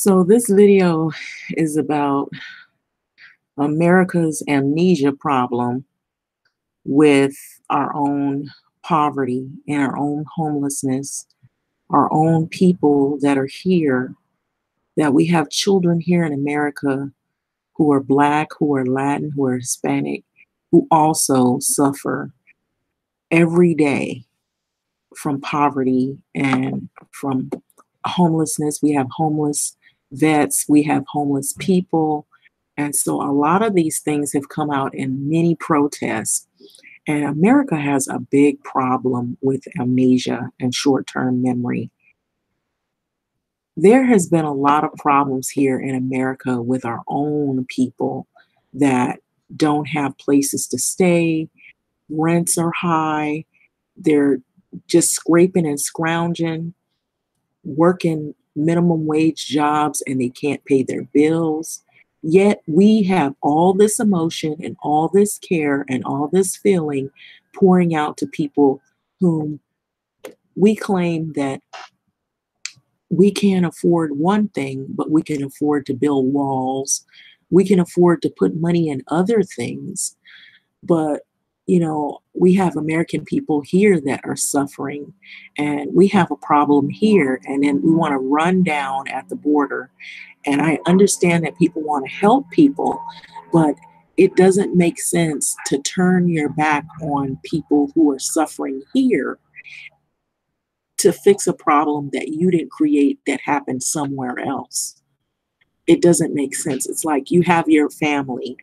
So this video is about America's amnesia problem with our own poverty and our own homelessness, our own people that are here, that we have children here in America who are Black, who are Latin, who are Hispanic, who also suffer every day from poverty and from homelessness. We have homeless vets, we have homeless people. And so a lot of these things have come out in many protests. And America has a big problem with amnesia and short term memory. There has been a lot of problems here in America with our own people that don't have places to stay, rents are high, they're just scraping and scrounging, working minimum wage jobs, and they can't pay their bills. Yet we have all this emotion and all this care and all this feeling pouring out to people whom we claim that we can't afford one thing, but we can afford to build walls. We can afford to put money in other things. But, we have American people here that are suffering, and we have a problem here. And then we want to run down at the border. And I understand that people want to help people, but it doesn't make sense to turn your back on people who are suffering here to fix a problem that you didn't create that happened somewhere else. It doesn't make sense. It's like you have your family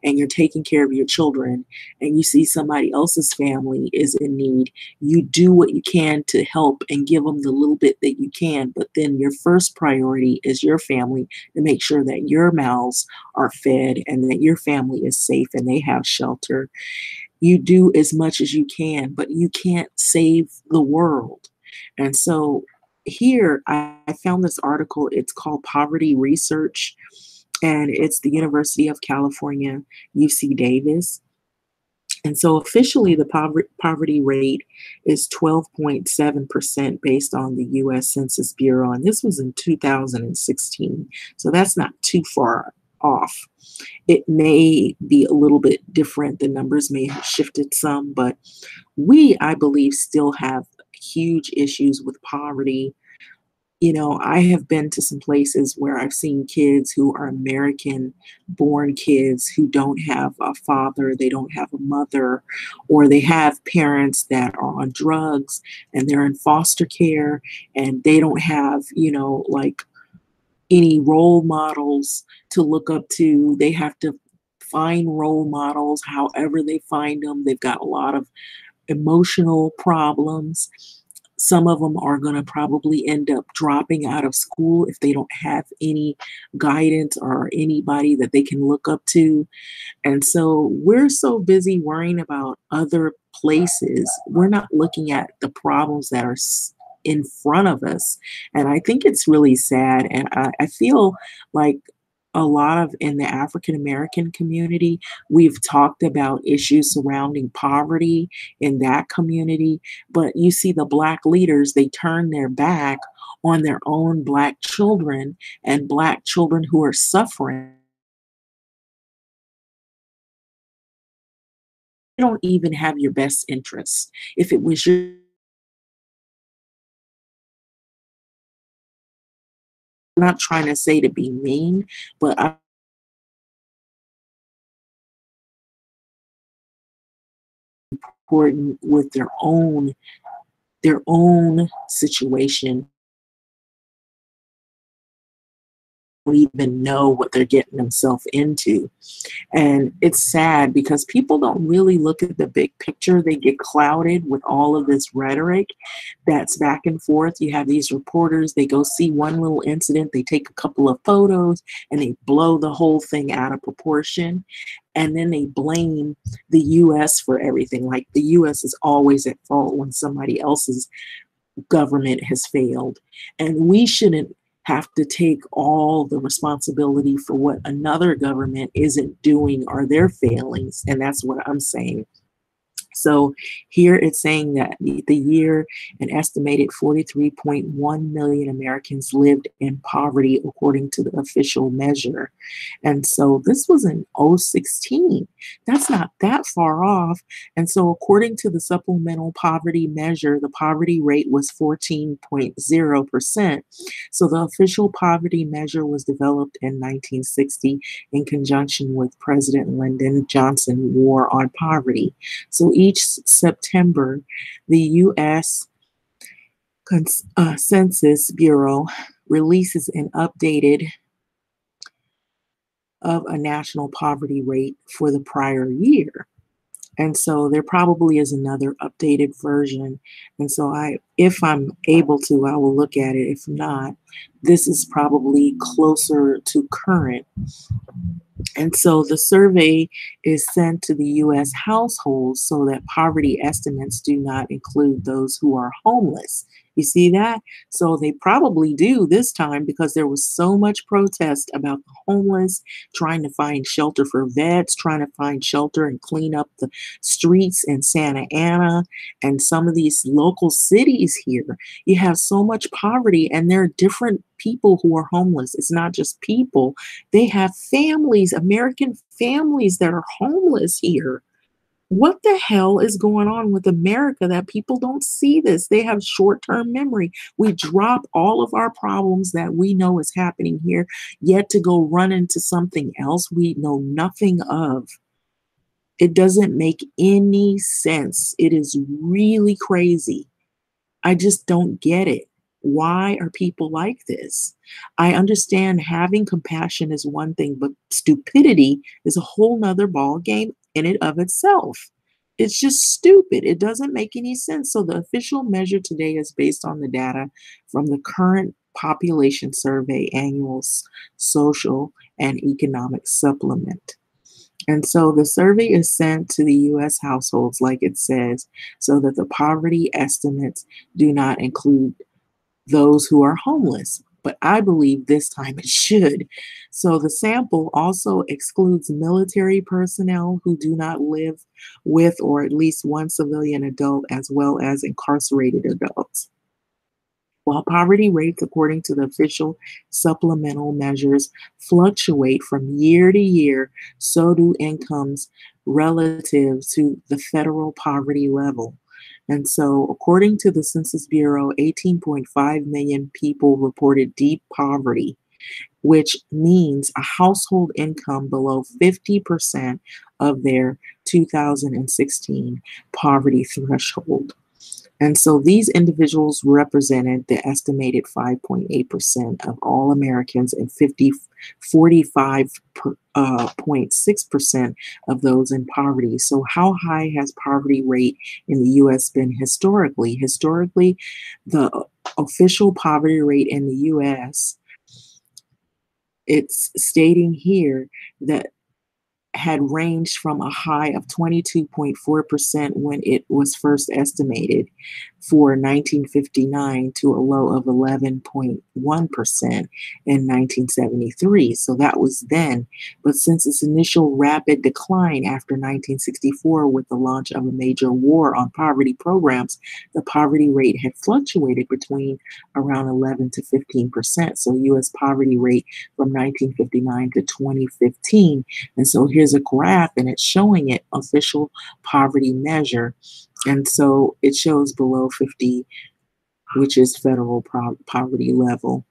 and you're taking care of your children and you see somebody else's family is in need. You do what you can to help and give them the little bit that you can, but then your first priority is your family, to make sure that your mouths are fed and that your family is safe and they have shelter. You do as much as you can, but you can't save the world. And so here I found this article. It's called Poverty Research, and it's the University of California, UC Davis. And so officially the poverty rate is 12.7% based on the US Census Bureau. And this was in 2016. So that's not too far off. It may be a little bit different. The numbers may have shifted some, but we, I believe, still have huge issues with poverty. I have been to some places where I've seen kids who are American born kids who don't have a father, they don't have a mother, or they have parents that are on drugs and they're in foster care and they don't have, like any role models to look up to. They have to find role models however they find them. They've got a lot of emotional problems. Some of them are going to probably end up dropping out of school if they don't have any guidance or anybody that they can look up to. And so we're so busy worrying about other places. We're not looking at the problems that are in front of us. And I think it's really sad. And I feel like a lot of in the African American community, we've talked about issues surrounding poverty in that community. But you see the Black leaders, they turn their back on their own Black children and Black children who are suffering. They don't even have your best interests. If it was your, I'm not trying to say to be mean, but I'm important with their own situation, don't even know what they're getting themselves into. And it's sad because people don't really look at the big picture. They get clouded with all of this rhetoric that's back and forth. You have these reporters, they go see one little incident, they take a couple of photos, and they blow the whole thing out of proportion. And then they blame the US for everything. Like the US is always at fault when somebody else's government has failed. And we shouldn't have to take all the responsibility for what another government isn't doing or their failings. And that's what I'm saying. So here it's saying that the year an estimated 43.1 million Americans lived in poverty according to the official measure. And so this was in 016. That's not that far off. And so according to the supplemental poverty measure, the poverty rate was 14.0%. So the official poverty measure was developed in 1960 in conjunction with President Lyndon Johnson War on Poverty. So each September, the U.S. Census Bureau releases an updated of a national poverty rate for the prior year. And so there probably is another updated version. And so if I'm able to, I will look at it. If not, this is probably closer to current. And so the survey is sent to the U.S. households so that poverty estimates do not include those who are homeless. You see that? So they probably do this time because there was so much protest about the homeless, trying to find shelter for vets, trying to find shelter and clean up the streets in Santa Ana and some of these local cities here. You have so much poverty, and there are different people who are homeless. It's not just people. They have families, American families that are homeless here. What the hell is going on with America that people don't see this? They have short-term memory. We drop all of our problems that we know is happening here, yet to go run into something else we know nothing of. It doesn't make any sense. It is really crazy. I just don't get it. Why are people like this? I understand having compassion is one thing, but stupidity is a whole nother ball game in and of itself. It's just stupid. It doesn't make any sense. So the official measure today is based on the data from the current population survey annual social and economic supplement. And so the survey is sent to the U.S. households, like it says, so that the poverty estimates do not include those who are homeless. But I believe this time it should. So the sample also excludes military personnel who do not live with or at least one civilian adult, as well as incarcerated adults. While poverty rates, according to the official supplemental measures, fluctuate from year to year, so do incomes relative to the federal poverty level. And so, according to the Census Bureau, 18.5 million people reported deep poverty, which means a household income below 50% of their 2016 poverty threshold. And so these individuals represented the estimated 5.8% of all Americans and 45.6% of those in poverty. So how high has poverty rate in the U.S. been historically? Historically, the official poverty rate in the U.S., it's stating here that had ranged from a high of 22.4% when it was first estimated for 1959 to a low of 11.1% in 1973. So that was then. But since its initial rapid decline after 1964 with the launch of a major war on poverty programs, the poverty rate had fluctuated between around 11 to 15%. So U.S. poverty rate from 1959 to 2015. And so here's a graph, and it's showing it official poverty measure. And so it shows below 50, which is federal poverty level.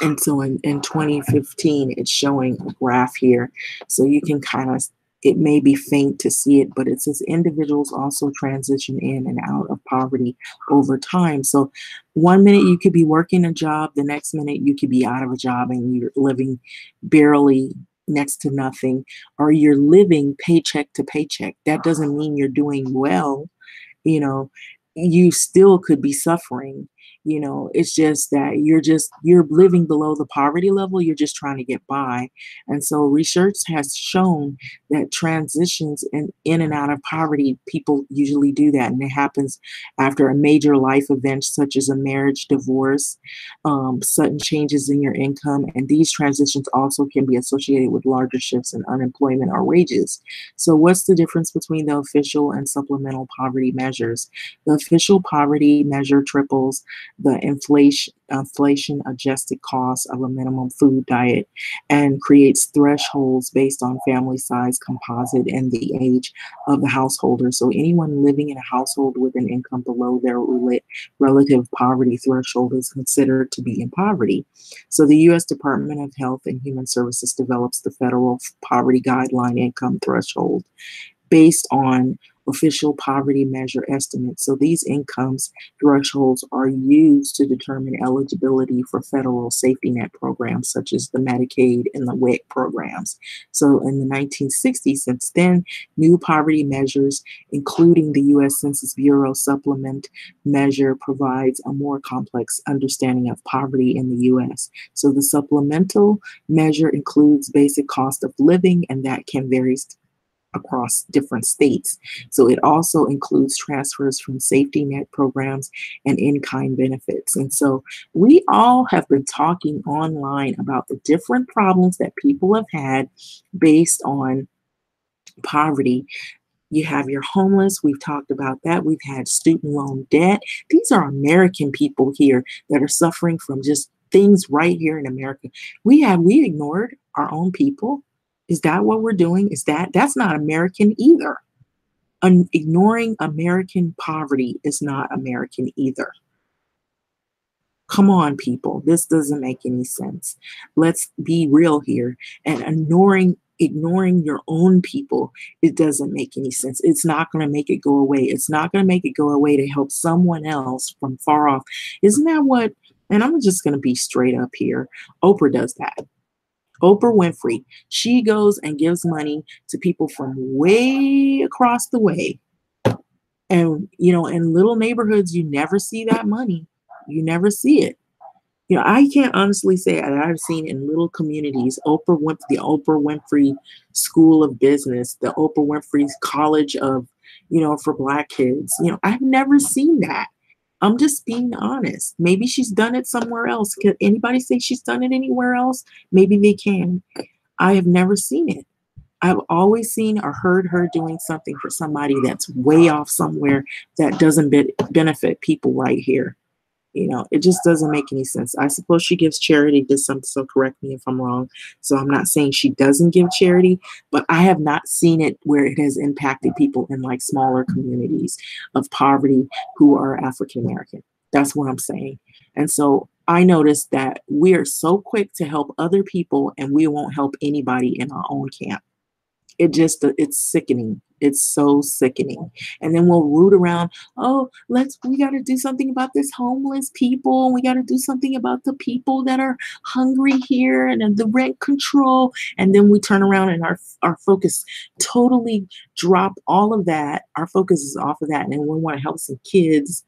And so in 2015, it's showing a graph here. So you can kind of, it may be faint to see it, but it says individuals also transition in and out of poverty over time. So 1 minute you could be working a job, the next minute you could be out of a job and you're living barely next to nothing, or you're living paycheck to paycheck. That doesn't mean you're doing well. You know, you still could be suffering. It's just that you're living below the poverty level. You're just trying to get by. And so research has shown that transitions in and out of poverty, people usually do that. And it happens after a major life event, such as a marriage, divorce, sudden changes in your income. And these transitions also can be associated with larger shifts in unemployment or wages. So, what's the difference between the official and supplemental poverty measures? The official poverty measure triples the inflation adjusted cost of a minimum food diet and creates thresholds based on family size, composite, and the age of the householder. So anyone living in a household with an income below their relative poverty threshold is considered to be in poverty. So the U.S. Department of Health and Human Services develops the federal poverty guideline income threshold based on official poverty measure estimates. So these incomes thresholds are used to determine eligibility for federal safety net programs such as the Medicaid and the WIC programs. So in the 1960s, since then, new poverty measures, including the U.S. Census Bureau supplement measure, provides a more complex understanding of poverty in the U.S. So the supplemental measure includes basic cost of living, and that can vary across different states. So it also includes transfers from safety net programs and in-kind benefits. And so we all have been talking online about the different problems that people have had based on poverty. You have your homeless. We've talked about that. We've had student loan debt. These are American people here that are suffering from just things right here in America. We ignored our own people. Is that what we're doing? That's not American either. Ignoring American poverty is not American either. Come on, people. This doesn't make any sense. Let's be real here. And ignoring your own people, it doesn't make any sense. It's not going to make it go away. It's not going to make it go away to help someone else from far off. Isn't that what? And I'm just going to be straight up here. Oprah does that. Oprah Winfrey, she goes and gives money to people from way across the way. And, in little neighborhoods, you never see that money. You never see it. I can't honestly say that I've seen in little communities, the Oprah Winfrey School of Business, the Oprah Winfrey College of, for Black kids. I've never seen that. I'm just being honest. Maybe she's done it somewhere else. Can anybody say she's done it anywhere else? Maybe they can. I have never seen it. I've always seen or heard her doing something for somebody that's way off somewhere that doesn't benefit people right here. It just doesn't make any sense. I suppose she gives charity to some, so correct me if I'm wrong. So I'm not saying she doesn't give charity, but I have not seen it where it has impacted people in like smaller communities of poverty who are African American. That's what I'm saying. And so I noticed that we are so quick to help other people and we won't help anybody in our own camp. It's sickening. It's so sickening. And then we'll root around, we got to do something about this homeless people. We got to do something about the people that are hungry here and the rent control. And then we turn around and our focus totally drop all of that. Our focus is off of that. And then we want to help some kids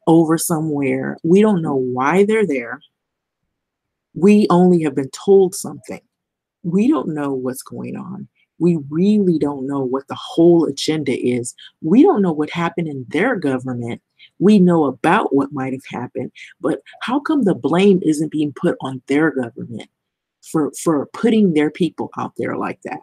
over somewhere. We don't know why they're there. We only have been told something. We don't know what's going on. We really don't know what the whole agenda is. We don't know what happened in their government. We know about what might have happened, but how come the blame isn't being put on their government for putting their people out there like that?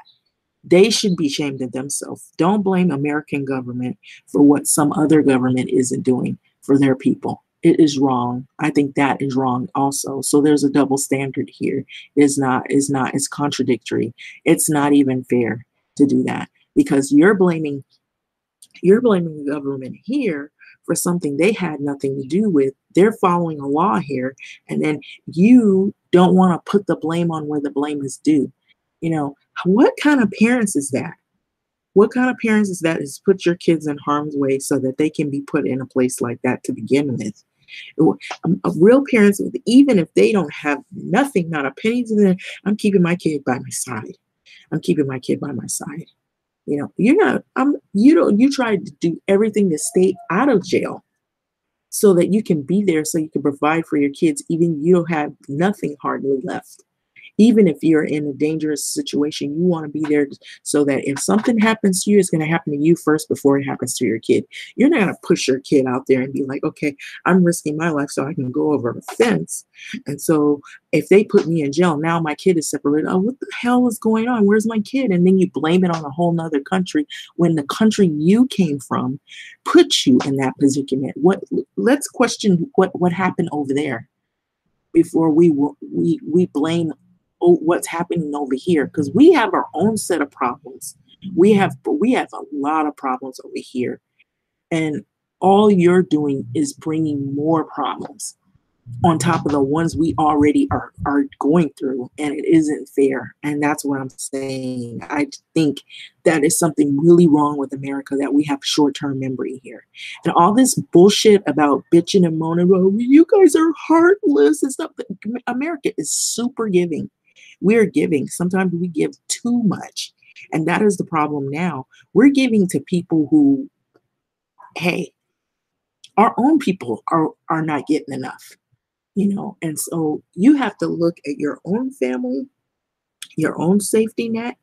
They should be ashamed of themselves. Don't blame American government for what some other government isn't doing for their people. It is wrong. I think that is wrong also. So there's a double standard here. It's contradictory. It's not even fair to do that because you're blaming the government here for something they had nothing to do with. They're following a law here. And then you don't want to put the blame on where the blame is due. What kind of parents is that? What kind of parents is that is put your kids in harm's way so that they can be put in a place like that to begin with? Real parents, even if they don't have nothing, not a penny to them, I'm keeping my kid by my side. I'm keeping my kid by my side. You try to do everything to stay out of jail. so that you can be there, so you can provide for your kids, even you have nothing hardly left. Even if you're in a dangerous situation, you want to be there so that if something happens to you, it's going to happen to you first before it happens to your kid. You're not going to push your kid out there and be like, okay, I'm risking my life so I can go over a fence. And so if they put me in jail, now my kid is separated. Oh, what the hell is going on? Where's my kid? And then you blame it on a whole nother country when the country you came from put you in that predicament. Let's question what happened over there before we blame what's happening over here, because we have our own set of problems. We have a lot of problems over here, and all you're doing is bringing more problems on top of the ones we already are going through, and it isn't fair. And that's what I'm saying. I think that is something really wrong with America, that we have short-term memory here. And all this bullshit about bitching and moaning, oh, you guys are heartless and stuff. America is super giving. We're giving. Sometimes we give too much, and that is the problem now. We're giving to people who, hey, our own people are not getting enough. And so you have to look at your own family, your own safety net.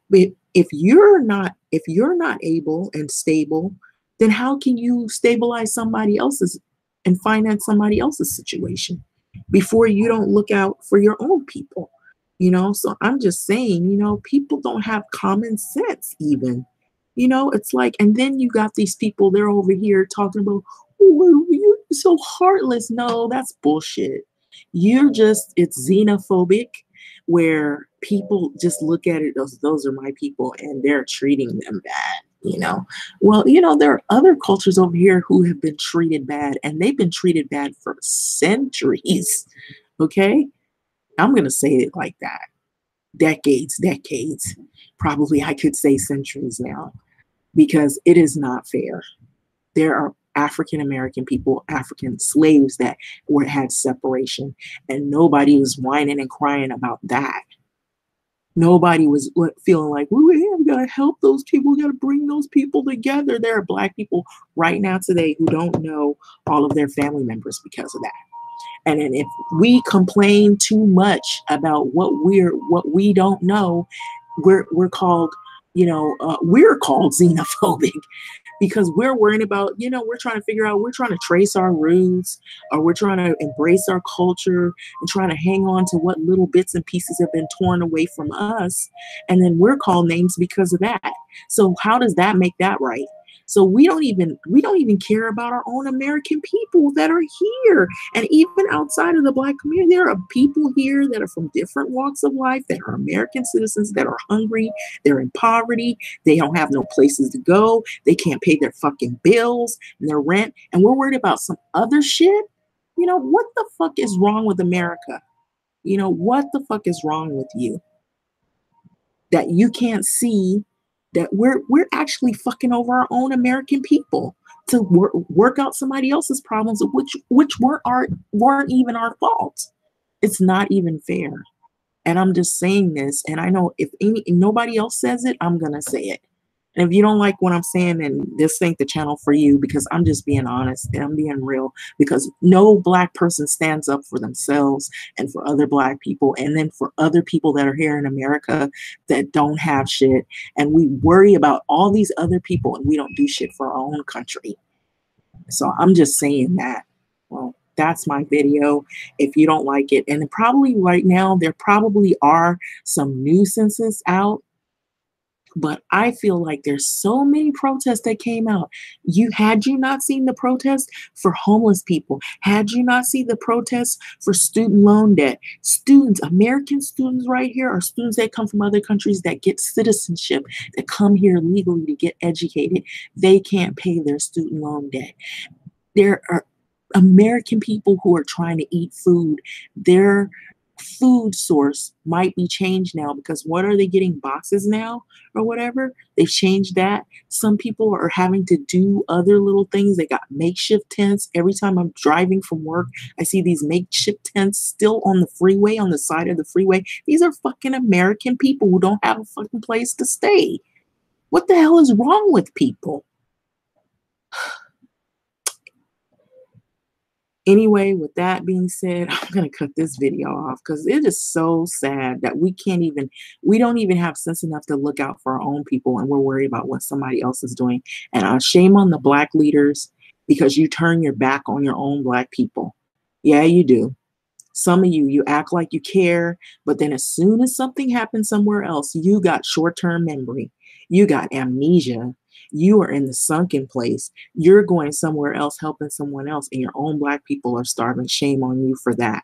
But if you're not able and stable, then how can you stabilize somebody else's and finance somebody else's situation before you don't look out for your own people? So I'm just saying, people don't have common sense even. It's like, and then you got these people, they're over here talking about, oh, you're so heartless. No, that's bullshit. It's xenophobic, where people just look at it as those are my people and they're treating them bad. Well, there are other cultures over here who have been treated bad, and they've been treated bad for centuries. Okay? I'm going to say it like that. Decades. Probably I could say centuries now, because it is not fair. There are African American people, African slaves that had separation, and nobody was whining and crying about that. Nobody was feeling like, we have got to help those people. We got to bring those people together. There are Black people right now today who don't know all of their family members because of that. And then if we complain too much about what we don't know, we're called, we're called xenophobic, because we're worrying about, we're trying to figure out, we're trying to trace our roots, or we're trying to embrace our culture and trying to hang on to what little bits and pieces have been torn away from us. And then we're called names because of that. So how does that make that right? So we don't even care about our own American people that are here. And even outside of the Black community, there are people here that are from different walks of life, that are American citizens, that are hungry, they're in poverty, they don't have no places to go, they can't pay their fucking bills and their rent, and we're worried about some other shit. What the fuck is wrong with America? What the fuck is wrong with you? That you can't see that we're actually fucking over our own American people to work out somebody else's problems, which weren't even our fault. It's not even fair. And I'm just saying this, and I know if nobody else says it, I'm gonna say it. And if you don't like what I'm saying, then this ain't the channel for you, because I'm just being honest and I'm being real, because no Black person stands up for themselves and for other Black people, and then for other people that are here in America that don't have shit. And we worry about all these other people and we don't do shit for our own country. So I'm just saying that. Well, that's my video. If you don't like it, and probably right now there probably are some nuisances out, but I feel like there's so many protests that came out. Had you not seen the protests for homeless people? Had you not seen the protests for student loan debt? Students, American students right here, are students that come from other countries that get citizenship, that come here legally to get educated. They can't pay their student loan debt. There are American people who are trying to eat food. Their food source might be changed now, because what are they getting, boxes now or whatever? They've changed that. Some people are having to do other little things. They got makeshift tents. Every time I'm driving from work, I see these makeshift tents still on the freeway, on the side of the freeway. These are fucking American people who don't have a fucking place to stay. What the hell is wrong with people? Anyway, with that being said, I'm gonna cut this video off because it is so sad that we don't even have sense enough to look out for our own people, and we're worried about what somebody else is doing. And shame on the Black leaders because you turn your back on your own Black people. Yeah, you do. Some of you act like you care, but then as soon as something happens somewhere else, you got short-term memory. You got amnesia. You are in the sunken place. You're going somewhere else, helping someone else, and your own Black people are starving. Shame on you for that.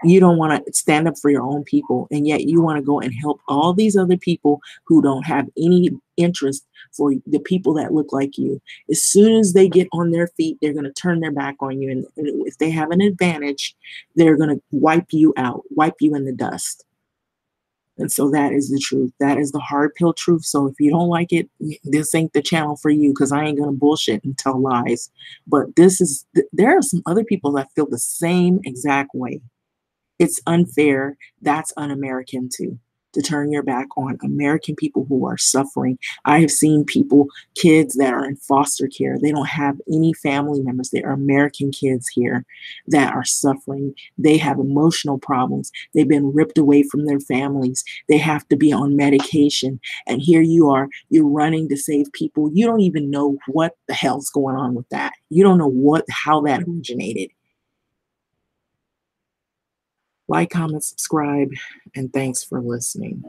You don't want to stand up for your own people, and yet you want to go and help all these other people who don't have any interest for the people that look like you. As soon as they get on their feet, they're going to turn their back on you. And if they have an advantage, they're going to wipe you out, wipe you in the dust. And so that is the truth. That is the hard pill truth. So if you don't like it, this ain't the channel for you, because I ain't going to bullshit and tell lies. But there are some other people that feel the same exact way. It's unfair. That's un-American too, to turn your back on American people who are suffering. I have seen kids that are in foster care. They don't have any family members. They are American kids here that are suffering. They have emotional problems. They've been ripped away from their families. They have to be on medication. And here you are, you're running to save people. You don't even know what the hell's going on with that. You don't know how that originated. Like, comment, subscribe, and thanks for listening.